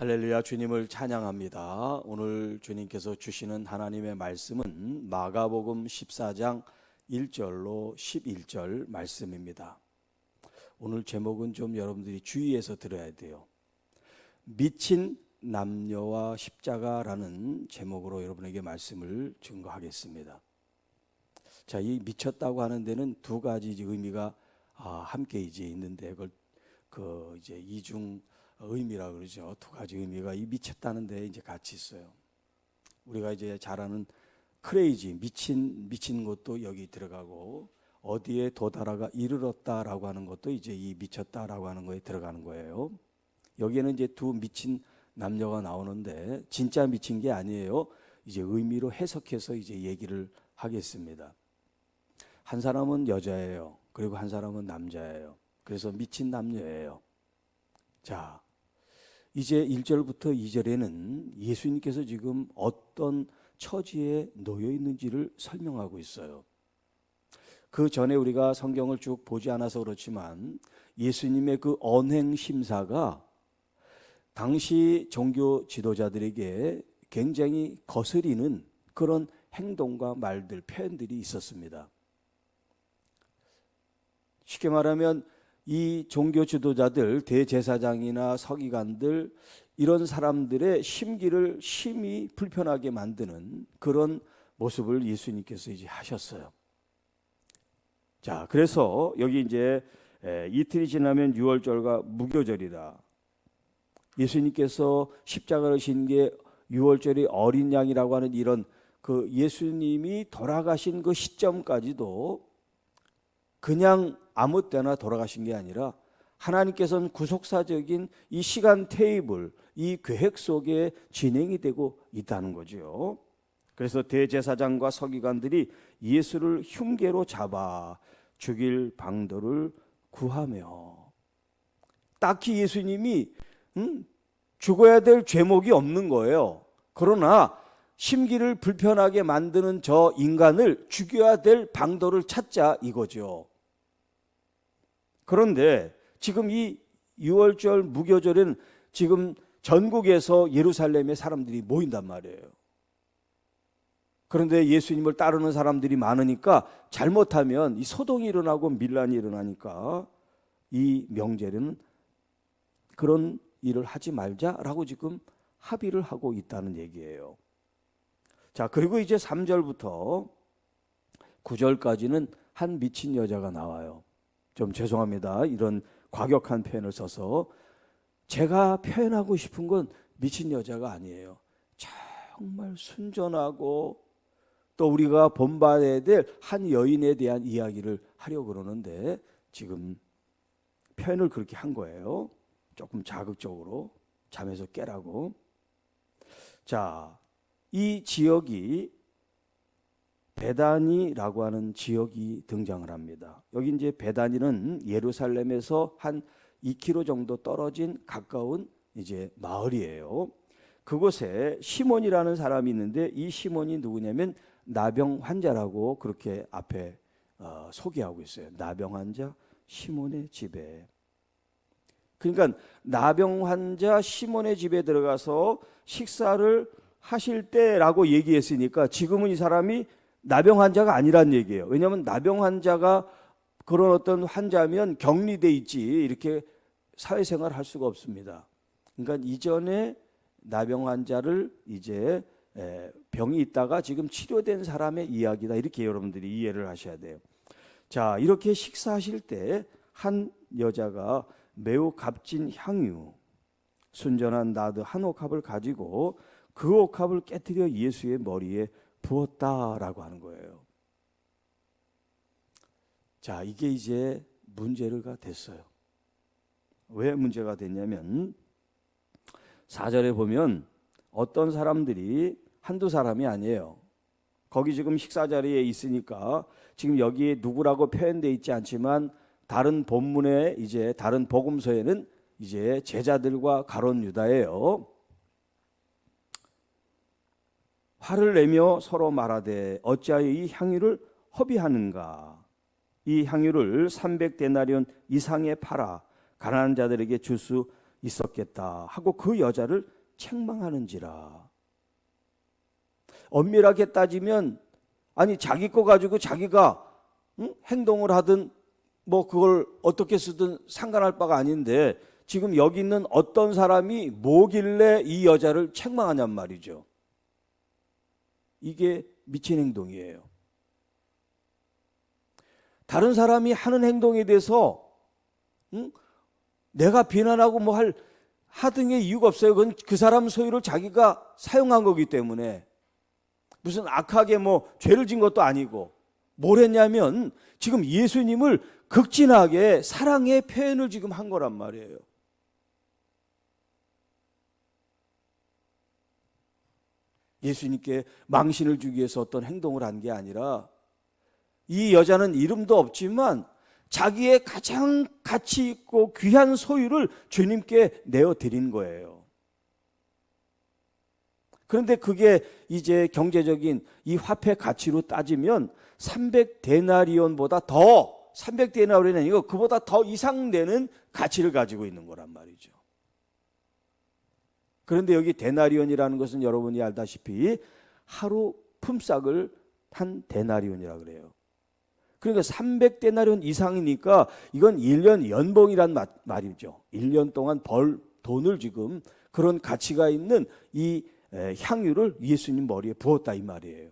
할렐루야, 주님을 찬양합니다. 오늘 주님께서 주시는 하나님의 말씀은 마가복음 14장 1절로 11절 말씀입니다. 오늘 제목은 좀 여러분들이 주의해서 들어야 돼요. 미친 남녀와 십자가라는 제목으로 여러분에게 말씀을 증거하겠습니다. 자, 이 미쳤다고 하는 데는 두 가지 의미가 함께 이제 있는데 그걸 이제 이중 의미라 그러죠. 두 가지 의미가 이 미쳤다는 데 이제 같이 있어요. 우리가 이제 잘 아는 크레이지, 미친 것도 여기 들어가고, 어디에 도달하가 이르렀다라고 하는 것도 이제 이 미쳤다라고 하는 거에 들어가는 거예요. 여기에는 이제 두 미친 남녀가 나오는데 진짜 미친 게 아니에요. 이제 의미로 해석해서 이제 얘기를 하겠습니다. 한 사람은 여자예요. 그리고 한 사람은 남자예요. 그래서 미친 남녀예요. 자, 이제 1절부터 2절에는 예수님께서 지금 어떤 처지에 놓여 있는지를 설명하고 있어요. 그 전에 우리가 성경을 쭉 보지 않아서 그렇지만 예수님의 그 언행 심사가 당시 종교 지도자들에게 굉장히 거스리는 그런 행동과 말들, 표현들이 있었습니다. 쉽게 말하면 이 종교 지도자들, 대제사장이나 서기관들, 이런 사람들의 심기를 심히 불편하게 만드는 그런 모습을 예수님께서 이제 하셨어요. 자, 그래서 여기 이제 이틀이 지나면 유월절과 무교절이다. 예수님께서 십자가를 지신 게 유월절이 어린 양이라고 하는 이런 그 예수님이 돌아가신 그 시점까지도 그냥 아무 때나 돌아가신 게 아니라 하나님께서는 구속사적인 이 시간 테이블, 이 계획 속에 진행이 되고 있다는 거죠. 그래서 대제사장과 서기관들이 예수를 흉계로 잡아 죽일 방도를 구하며, 딱히 예수님이 죽어야 될 죄목이 없는 거예요. 그러나 심기를 불편하게 만드는 저 인간을 죽여야 될 방도를 찾자 이거죠. 그런데 지금 이 6월절 무교절에는 지금 전국에서 예루살렘에 사람들이 모인단 말이에요. 그런데 예수님을 따르는 사람들이 많으니까 잘못하면 이 소동이 일어나고 밀란이 일어나니까 이 명절에는 그런 일을 하지 말자라고 지금 합의를 하고 있다는 얘기예요. 자, 그리고 이제 3절부터 9절까지는 한 미친 여자가 나와요. 좀 죄송합니다. 이런 과격한 표현을 써서. 제가 표현하고 싶은 건 미친 여자가 아니에요. 정말 순전하고 또 우리가 본받아야 될 한 여인에 대한 이야기를 하려고 그러는데 지금 표현을 그렇게 한 거예요. 조금 자극적으로 잠에서 깨라고. 자, 이 지역이 베다니라고 하는 지역이 등장을 합니다. 여기 이제 베다니는 예루살렘에서 한 2km 정도 떨어진 가까운 이제 마을이에요. 그곳에 시몬이라는 사람이 있는데 이 시몬이 누구냐면 나병 환자라고 그렇게 앞에 소개하고 있어요. 나병 환자 시몬의 집에. 그러니까 나병 환자 시몬의 집에 들어가서 식사를 하실 때라고 얘기했으니까 지금은 이 사람이 나병 환자가 아니란 얘기예요. 왜냐하면 나병 환자가 그런 어떤 환자면 격리돼 있지 이렇게 사회생활을 할 수가 없습니다. 그러니까 이전에 나병 환자를 이제 병이 있다가 지금 치료된 사람의 이야기다, 이렇게 여러분들이 이해를 하셔야 돼요. 자, 이렇게 식사하실 때 한 여자가 매우 값진 향유, 순전한 나드 한 옥합을 가지고 그 옥합을 깨뜨려 예수의 머리에 부었다라고 하는 거예요. 자, 이게 이제 문제가 됐어요. 왜 문제가 됐냐면 4절에 보면 어떤 사람들이 한두 사람이 아니에요. 거기 지금 식사 자리에 있으니까 지금 여기에 누구라고 표현되어 있지 않지만 다른 본문에 이제 다른 복음서에는 이제 제자들과 가룟 유다예요. 화를 내며 서로 말하되 어찌하여 이 향유를 허비하는가? 이 향유를 300데나리온 이상에 팔아 가난한 자들에게 줄 수 있었겠다 하고 그 여자를 책망하는지라. 엄밀하게 따지면 아니 자기 거 가지고 자기가 행동을 하든 뭐 그걸 어떻게 쓰든 상관할 바가 아닌데 지금 여기 있는 어떤 사람이 뭐길래 이 여자를 책망하냔 말이죠. 이게 미친 행동이에요. 다른 사람이 하는 행동에 대해서 내가 비난하고 뭐 하등의 이유가 없어요. 그건 그 사람 소유를 자기가 사용한 거기 때문에 무슨 악하게 뭐 죄를 진 것도 아니고 뭘 했냐면 지금 예수님을 극진하게 사랑의 표현을 지금 한 거란 말이에요. 예수님께 망신을 주기 위해서 어떤 행동을 한 게 아니라 이 여자는 이름도 없지만 자기의 가장 가치 있고 귀한 소유를 주님께 내어드린 거예요. 그런데 그게 이제 경제적인 이 화폐 가치로 따지면 300데나리온보다 더 300데나리온이 아니고 그보다 더 이상 되는 가치를 가지고 있는 거란 말이죠. 그런데 여기 데나리온이라는 것은 여러분이 알다시피 하루 품삯을 한 데나리온이라 그래요. 그러니까 300데나리온 이상이니까 이건 1년 연봉이란 말이죠. 1년 동안 벌 돈을 지금 그런 가치가 있는 이 향유를 예수님 머리에 부었다 이 말이에요.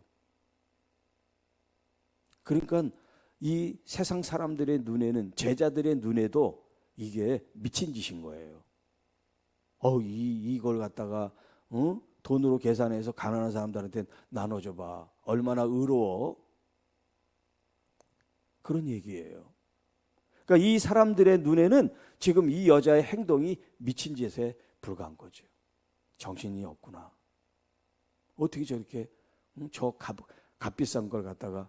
그러니까 이 세상 사람들의 눈에는, 제자들의 눈에도 이게 미친 짓인 거예요. 이걸 갖다가 돈으로 계산해서 가난한 사람들한테 나눠줘봐. 얼마나 의로워. 그런 얘기예요. 그러니까 이 사람들의 눈에는 지금 이 여자의 행동이 미친 짓에 불과한 거죠. 정신이 없구나. 어떻게 저렇게 저 값비싼 걸 갖다가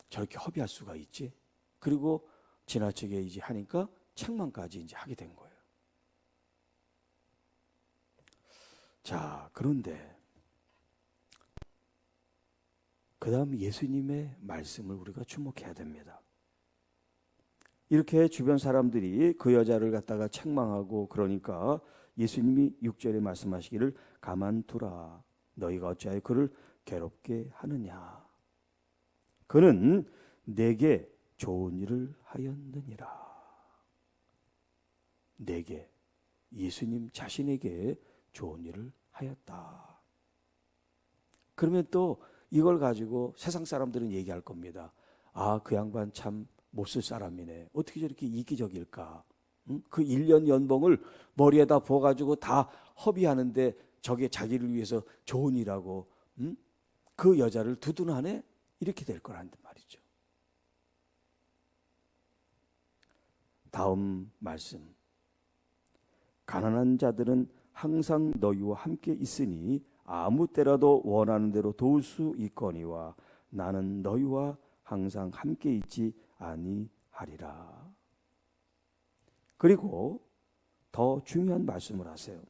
저렇게 허비할 수가 있지? 그리고 지나치게 이제 하니까 책망까지 이제 하게 된 거예요. 자, 그런데 그 다음 예수님의 말씀을 우리가 주목해야 됩니다. 이렇게 주변 사람들이 그 여자를 갖다가 책망하고 그러니까 예수님이 6절에 말씀하시기를 가만두라. 너희가 어찌하여 그를 괴롭게 하느냐. 그는 내게 좋은 일을 하였느니라. 내게, 예수님 자신에게 좋은 일을 하였다. 그러면 또 이걸 가지고 세상 사람들은 얘기할 겁니다. 그 양반 참 못 쓸 사람이네. 어떻게 저렇게 이기적일까? 그 1년 연봉을 머리에다 부어가지고 다 허비하는데 저게 자기를 위해서 좋은 일하고 그 여자를 두둔하네? 이렇게 될 거란 말이죠. 다음 말씀. 가난한 자들은 항상 너희와 함께 있으니 아무 때라도 원하는 대로 도울 수 있거니와 나는 너희와 항상 함께 있지 아니하리라. 그리고 더 중요한 말씀을 하세요.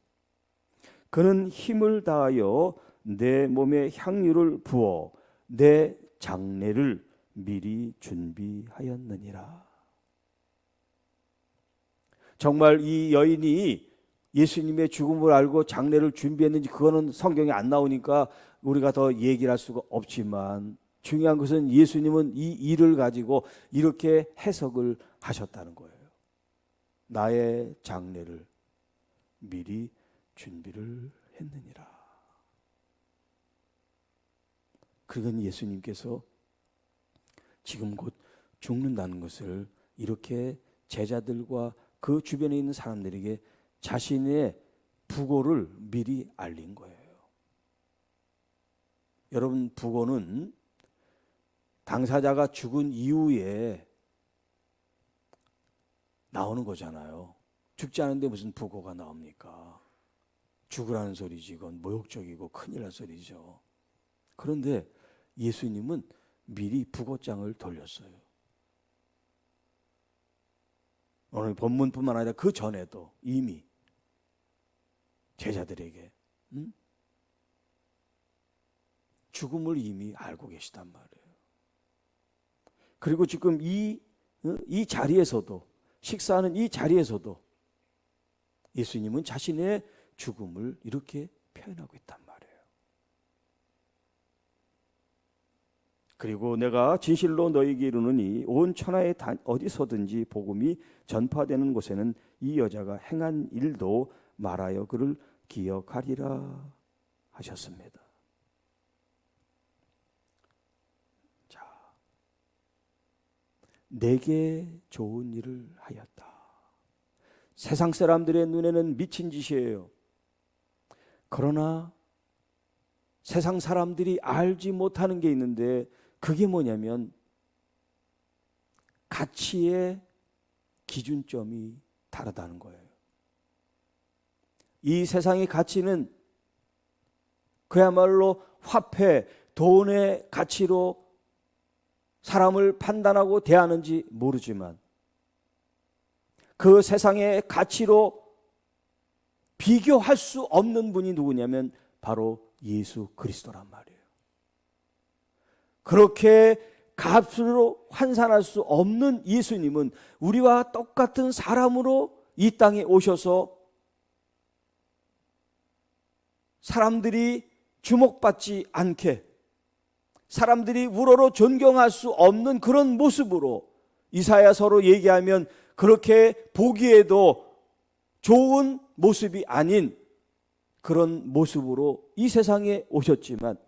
그는 힘을 다하여 내 몸에 향유를 부어 내 장례를 미리 준비하였느니라. 정말 이 여인이 예수님의 죽음을 알고 장례를 준비했는지 그거는 성경에 안 나오니까 우리가 더 얘기를 할 수가 없지만 중요한 것은 예수님은 이 일을 가지고 이렇게 해석을 하셨다는 거예요. 나의 장례를 미리 준비를 했느니라. 그건 예수님께서 지금 곧 죽는다는 것을 이렇게 제자들과 그 주변에 있는 사람들에게 자신의 부고를 미리 알린 거예요. 여러분, 부고는 당사자가 죽은 이후에 나오는 거잖아요. 죽지 않은데 무슨 부고가 나옵니까? 죽으라는 소리지. 이건 모욕적이고 큰일 날 소리죠. 그런데 예수님은 미리 부고장을 돌렸어요. 오늘 본문뿐만 아니라 그 전에도 이미 제자들에게 죽음을 이미 알고 계시단 말이에요. 그리고 지금 이 자리에서도, 식사하는 이 자리에서도 예수님은 자신의 죽음을 이렇게 표현하고 있단 말이에요. 그리고 내가 진실로 너희에게 이르노니 온 천하에 어디서든지 복음이 전파되는 곳에는 이 여자가 행한 일도 말하여 그를 기억하리라 하셨습니다. 자, 내게 좋은 일을 하였다. 세상 사람들의 눈에는 미친 짓이에요. 그러나 세상 사람들이 알지 못하는 게 있는데 그게 뭐냐면 가치의 기준점이 다르다는 거예요. 이 세상의 가치는 그야말로 화폐, 돈의 가치로 사람을 판단하고 대하는지 모르지만 그 세상의 가치로 비교할 수 없는 분이 누구냐면 바로 예수 그리스도란 말이에요. 그렇게 값으로 환산할 수 없는 예수님은 우리와 똑같은 사람으로 이 땅에 오셔서 사람들이 주목받지 않게, 사람들이 우러러 존경할 수 없는 그런 모습으로, 이사야서로 얘기하면 그렇게 보기에도 좋은 모습이 아닌 그런 모습으로 이 세상에 오셨지만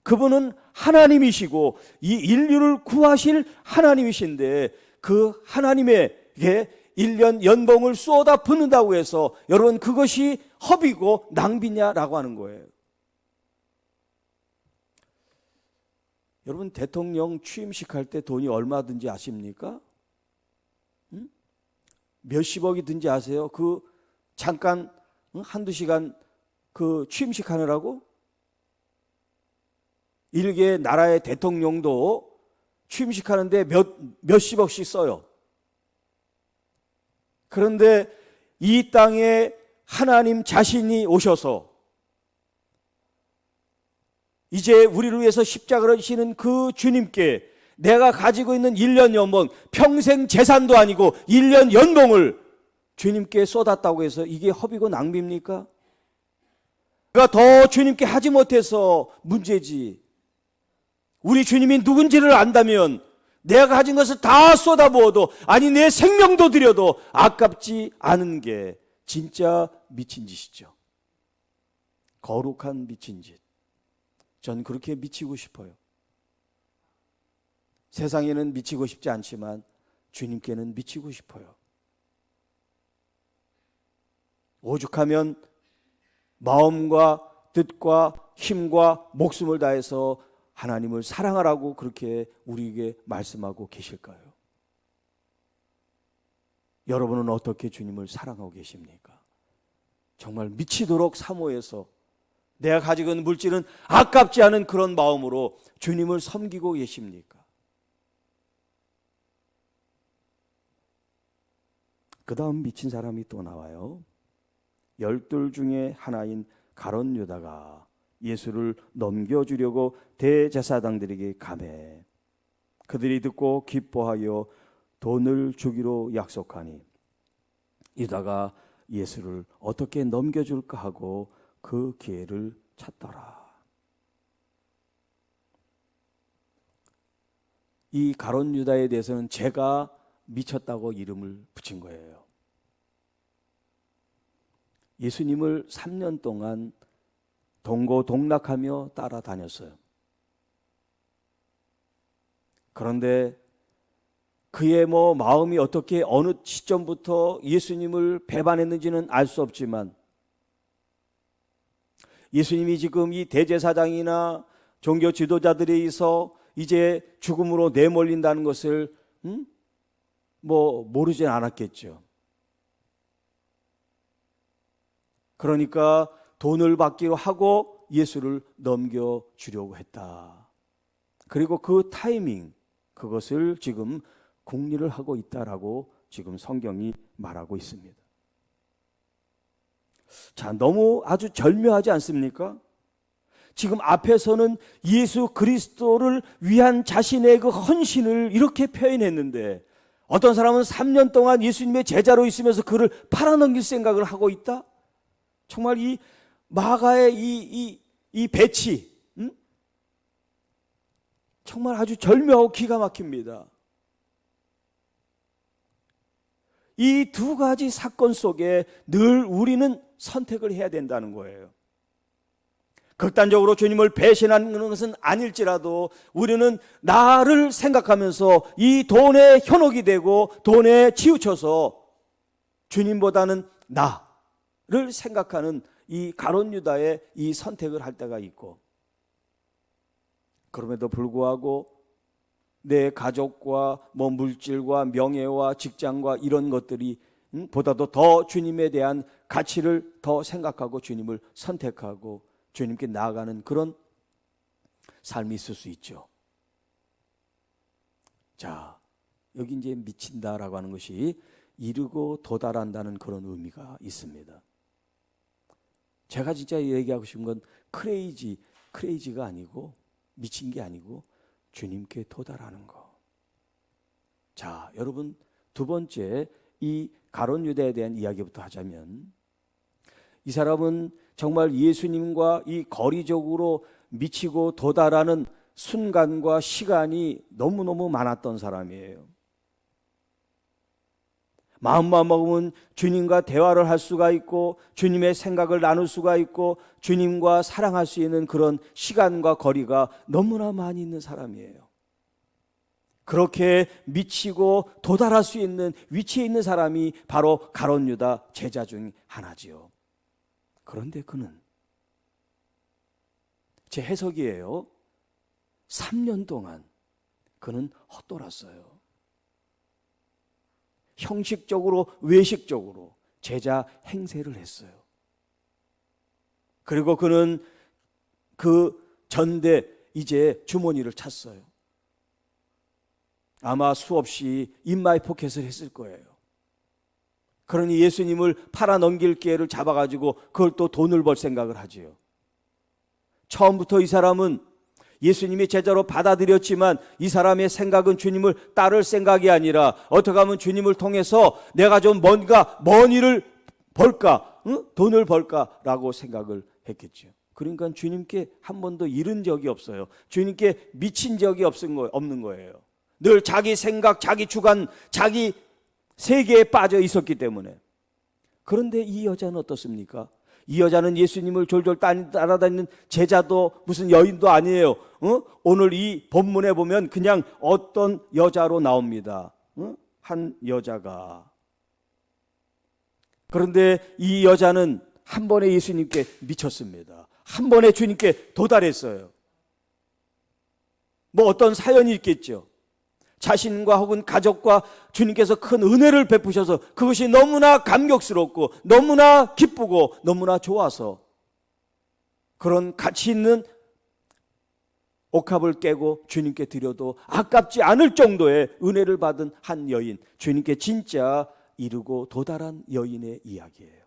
그분은 하나님이시고 이 인류를 구하실 하나님이신데 그 하나님에게 1년 연봉을 쏟아 붓는다고 해서 여러분 그것이 허비고 낭비냐라고 하는 거예요. 여러분 대통령 취임식 할 때 돈이 얼마든지 아십니까? 몇십억이 든지 아세요? 그 잠깐 한두 시간 그 취임식 하느라고? 일개 나라의 대통령도 취임식 하는데 몇십억씩 써요. 그런데 이 땅에 하나님 자신이 오셔서 이제 우리를 위해서 십자가를 지시는 그 주님께 내가 가지고 있는 1년 연봉, 평생 재산도 아니고 1년 연봉을 주님께 쏟았다고 해서 이게 허비고 낭비입니까? 내가 더 주님께 하지 못해서 문제지. 우리 주님이 누군지를 안다면 내가 가진 것을 다 쏟아부어도, 아니 내 생명도 드려도 아깝지 않은 게 진짜 미친 짓이죠. 거룩한 미친 짓. 전 그렇게 미치고 싶어요. 세상에는 미치고 싶지 않지만 주님께는 미치고 싶어요. 오죽하면 마음과 뜻과 힘과 목숨을 다해서 하나님을 사랑하라고 그렇게 우리에게 말씀하고 계실까요? 여러분은 어떻게 주님을 사랑하고 계십니까? 정말 미치도록 사모해서 내가 가지고 있는 물질은 아깝지 않은 그런 마음으로 주님을 섬기고 계십니까? 그 다음 미친 사람이 또 나와요. 12 중에 하나인 가룟 유다가 예수를 넘겨주려고 대제사장들에게 가매 그들이 듣고 기뻐하여 돈을 주기로 약속하니 유다가 예수를 어떻게 넘겨줄까 하고 그 기회를 찾더라. 이 가룟 유다에 대해서는 제가 미쳤다고 이름을 붙인 거예요. 예수님을 3년 동안 동고동락하며 따라다녔어요. 그런데 그의 마음이 어떻게 어느 시점부터 예수님을 배반했는지는 알 수 없지만 예수님이 지금 이 대제사장이나 종교 지도자들에 의해서 이제 죽음으로 내몰린다는 것을 모르진 않았겠죠. 그러니까 돈을 받기로 하고 예수를 넘겨주려고 했다. 그리고 그 타이밍, 그것을 지금 궁리를 하고 있다라고 지금 성경이 말하고 있습니다. 자, 너무 아주 절묘하지 않습니까? 지금 앞에서는 예수 그리스도를 위한 자신의 그 헌신을 이렇게 표현했는데 어떤 사람은 3년 동안 예수님의 제자로 있으면서 그를 팔아넘길 생각을 하고 있다. 정말 이 마가의 이 배치, 정말 아주 절묘하고 기가 막힙니다. 이 두 가지 사건 속에 늘 우리는 선택을 해야 된다는 거예요. 극단적으로 주님을 배신하는 것은 아닐지라도 우리는 나를 생각하면서 이 돈에 현혹이 되고 돈에 치우쳐서 주님보다는 나를 생각하는 이 가룟 유다의 이 선택을 할 때가 있고, 그럼에도 불구하고 내 가족과 물질과 명예와 직장과 이런 것들이 보다도 더 주님에 대한 가치를 더 생각하고 주님을 선택하고 주님께 나아가는 그런 삶이 있을 수 있죠. 자, 여기 이제 미친다라고 하는 것이 이루고 도달한다는 그런 의미가 있습니다. 제가 진짜 얘기하고 싶은 건 크레이지가 아니고, 미친 게 아니고 주님께 도달하는 거. 자, 여러분, 두 번째 이 가룟 유다에 대한 이야기부터 하자면, 이 사람은 정말 예수님과 이 거리적으로 미치고 도달하는 순간과 시간이 너무너무 많았던 사람이에요. 마음만 먹으면 주님과 대화를 할 수가 있고 주님의 생각을 나눌 수가 있고 주님과 사랑할 수 있는 그런 시간과 거리가 너무나 많이 있는 사람이에요. 그렇게 미치고 도달할 수 있는 위치에 있는 사람이 바로 가룟 유다 제자 중 하나지요. 그런데 그는, 제 해석이에요, 3년 동안 그는 헛돌았어요. 형식적으로 외식적으로 제자 행세를 했어요. 그리고 그는 그 전대 이제 주머니를 찼어요. 아마 수없이 인마이 포켓을 했을 거예요. 그러니 예수님을 팔아넘길 기회를 잡아가지고 그걸 또 돈을 벌 생각을 하지요. 처음부터 이 사람은 예수님이 제자로 받아들였지만 이 사람의 생각은 주님을 따를 생각이 아니라 어떻게 하면 주님을 통해서 내가 좀 뭔가 먼 일을 벌까, 돈을 벌까라고 생각을 했겠죠. 그러니까 주님께 한 번도 잃은 적이 없어요. 주님께 미친 적이 없는 거예요. 늘 자기 생각, 자기 주관, 자기 세계에 빠져 있었기 때문에. 그런데 이 여자는 어떻습니까? 이 여자는 예수님을 졸졸 따라다니는 제자도 무슨 여인도 아니에요. 오늘 이 본문에 보면 그냥 어떤 여자로 나옵니다. 한 여자가. 그런데 이 여자는 한 번에 예수님께 미쳤습니다. 한 번에 주님께 도달했어요. 뭐 어떤 사연이 있겠죠. 자신과 혹은 가족과 주님께서 큰 은혜를 베푸셔서 그것이 너무나 감격스럽고 너무나 기쁘고 너무나 좋아서 그런 가치 있는 옥합을 깨고 주님께 드려도 아깝지 않을 정도의 은혜를 받은 한 여인, 주님께 진짜 이루고 도달한 여인의 이야기예요.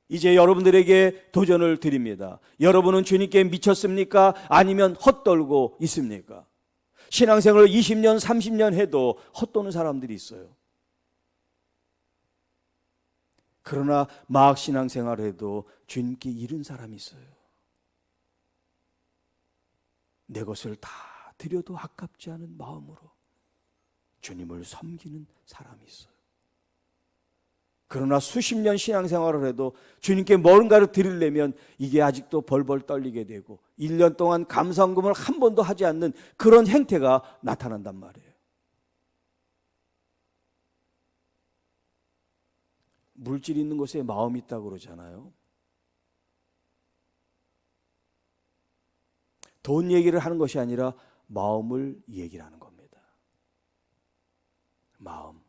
이제 여러분들에게 도전을 드립니다. 여러분은 주님께 미쳤습니까? 아니면 헛돌고 있습니까? 신앙생활을 20년, 30년 해도 헛도는 사람들이 있어요. 그러나 막 신앙생활을 해도 주님께 잃은 사람이 있어요. 내 것을 다 드려도 아깝지 않은 마음으로 주님을 섬기는 사람이 있어요. 그러나 수십 년 신앙생활을 해도 주님께 뭔가를 드리려면 이게 아직도 벌벌 떨리게 되고 1년 동안 감사헌금을 한 번도 하지 않는 그런 행태가 나타난단 말이에요. 물질 있는 곳에 마음이 있다고 그러잖아요. 돈 얘기를 하는 것이 아니라 마음을 얘기를 하는 겁니다. 마음.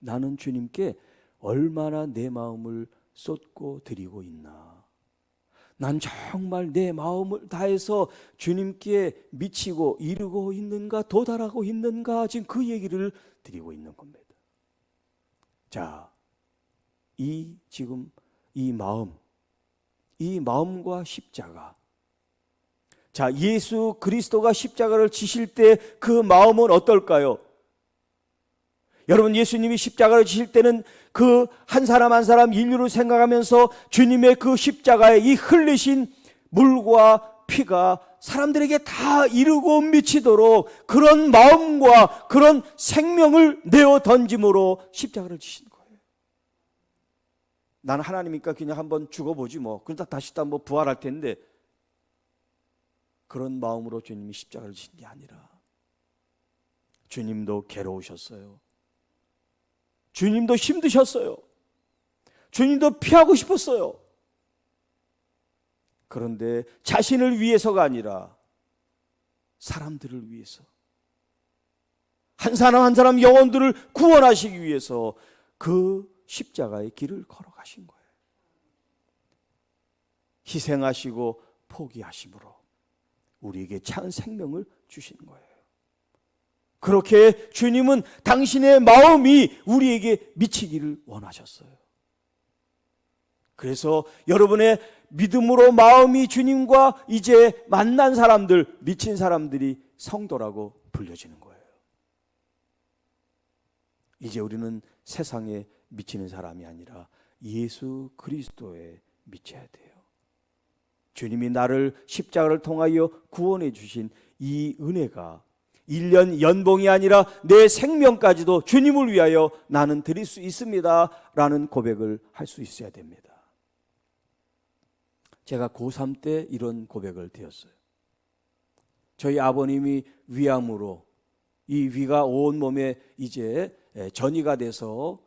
나는 주님께 얼마나 내 마음을 쏟고 드리고 있나. 난 정말 내 마음을 다해서 주님께 미치고 이루고 있는가, 도달하고 있는가, 지금 그 얘기를 드리고 있는 겁니다. 자, 지금 이 마음과 십자가. 자, 예수 그리스도가 십자가를 지실 때 그 마음은 어떨까요? 여러분, 예수님이 십자가를 지실 때는 그 한 사람 한 사람 인류를 생각하면서 주님의 그 십자가에 이 흘리신 물과 피가 사람들에게 다 이르고 미치도록 그런 마음과 그런 생명을 내어 던짐으로 십자가를 지신 거예요. 나는 하나님이니까 그냥 한번 죽어보지 뭐. 그러다 다시 또 한번 부활할 텐데, 그런 마음으로 주님이 십자가를 지신 게 아니라 주님도 괴로우셨어요. 주님도 힘드셨어요. 주님도 피하고 싶었어요. 그런데 자신을 위해서가 아니라 사람들을 위해서, 한 사람 한 사람 영혼들을 구원하시기 위해서 그 십자가의 길을 걸어가신 거예요. 희생하시고 포기하심으로 우리에게 참 생명을 주시는 거예요. 그렇게 주님은 당신의 마음이 우리에게 미치기를 원하셨어요. 그래서 여러분의 믿음으로 마음이 주님과 이제 만난 사람들, 미친 사람들이 성도라고 불려지는 거예요. 이제 우리는 세상에 미치는 사람이 아니라 예수 그리스도에 미쳐야 돼요. 주님이 나를 십자가를 통하여 구원해 주신 이 은혜가 1년 연봉이 아니라 내 생명까지도 주님을 위하여 나는 드릴 수 있습니다 라는 고백을 할 수 있어야 됩니다. 제가 고3 때 이런 고백을 드렸어요. 저희 아버님이 위암으로, 이 위가 온몸에 이제 전이가 돼서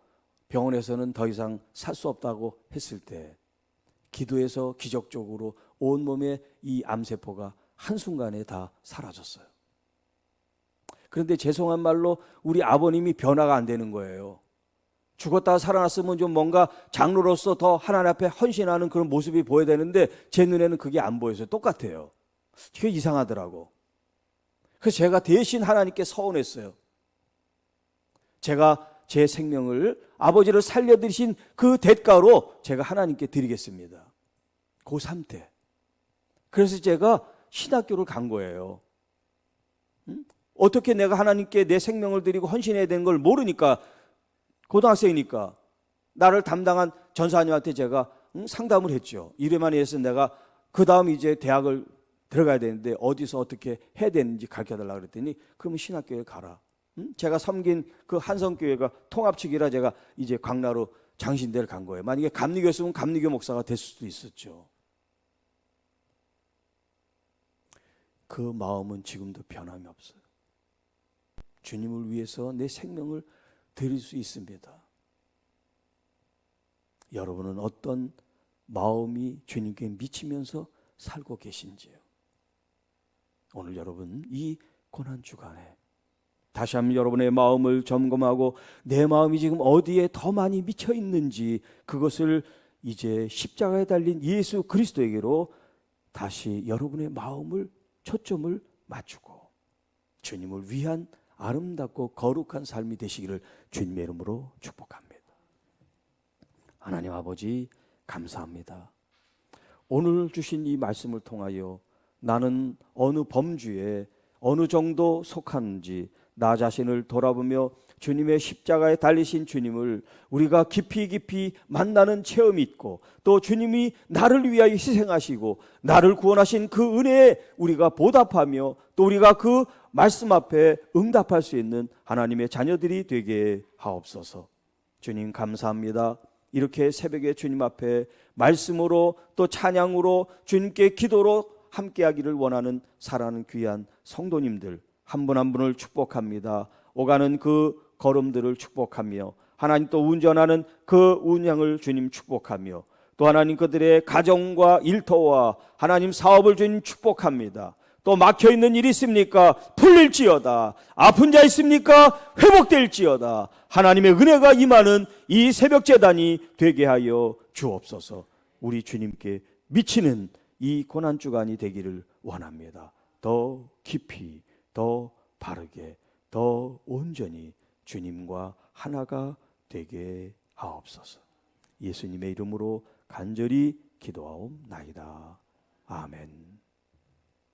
병원에서는 더 이상 살 수 없다고 했을 때, 기도해서 기적적으로 온몸에 이 암세포가 한순간에 다 사라졌어요. 그런데 죄송한 말로 우리 아버님이 변화가 안 되는 거예요. 죽었다가 살아났으면 좀 뭔가 장로로서 더 하나님 앞에 헌신하는 그런 모습이 보여야 되는데 제 눈에는 그게 안 보여서 똑같아요. 그게 이상하더라고. 그래서 제가 대신 하나님께 서원했어요. 제가 제 생명을, 아버지를 살려드리신 그 대가로 제가 하나님께 드리겠습니다. 고3 때. 그래서 제가 신학교를 간 거예요. 어떻게 내가 하나님께 내 생명을 드리고 헌신해야 되는 걸 모르니까, 고등학생이니까 나를 담당한 전사님한테 제가 상담을 했죠. 이래만 해서 내가 그 다음 이제 대학을 들어가야 되는데 어디서 어떻게 해야 되는지 가르쳐달라고 그랬더니, 그러면 신학교에 가라. 제가 섬긴 그 한성교회가 통합측이라 제가 이제 광나루 장신대를 간 거예요. 만약에 감리교였으면 감리교 목사가 될 수도 있었죠. 그 마음은 지금도 변함이 없어요. 주님을 위해서 내 생명을 드릴 수 있습니다. 여러분은 어떤 마음이 주님께 미치면서 살고 계신지요? 오늘 여러분 이 고난주간에 다시 한번 여러분의 마음을 점검하고 내 마음이 지금 어디에 더 많이 미쳐 있는지, 그것을 이제 십자가에 달린 예수 그리스도에게로 다시 여러분의 마음을, 초점을 맞추고 주님을 위한 아름답고 거룩한 삶이 되시기를 주님의 이름으로 축복합니다. 하나님 아버지, 감사합니다. 오늘 주신 이 말씀을 통하여 나는 어느 범주에 어느 정도 속하는지 나 자신을 돌아보며 주님의 십자가에 달리신 주님을 우리가 깊이 깊이 만나는 체험이 있고, 또 주님이 나를 위하여 희생하시고 나를 구원하신 그 은혜에 우리가 보답하며 또 우리가 그 말씀 앞에 응답할 수 있는 하나님의 자녀들이 되게 하옵소서. 주님 감사합니다. 이렇게 새벽에 주님 앞에 말씀으로 또 찬양으로 주님께 기도로 함께하기를 원하는 사랑하는 귀한 성도님들 한 분 한 분을 축복합니다. 오가는 그 걸음들을 축복하며 하나님 또 운전하는 그 운양을 주님 축복하며 또 하나님 그들의 가정과 일터와 하나님 사업을 주님 축복합니다. 또 막혀있는 일이 있습니까? 풀릴지어다. 아픈 자 있습니까? 회복될지어다. 하나님의 은혜가 임하는 이 새벽 제단이 되게 하여 주옵소서. 우리 주님께 미치는 이 고난주간이 되기를 원합니다. 더 깊이, 더 바르게, 더 온전히 주님과 하나가 되게 하옵소서. 예수님의 이름으로 간절히 기도하옵나이다. 아멘.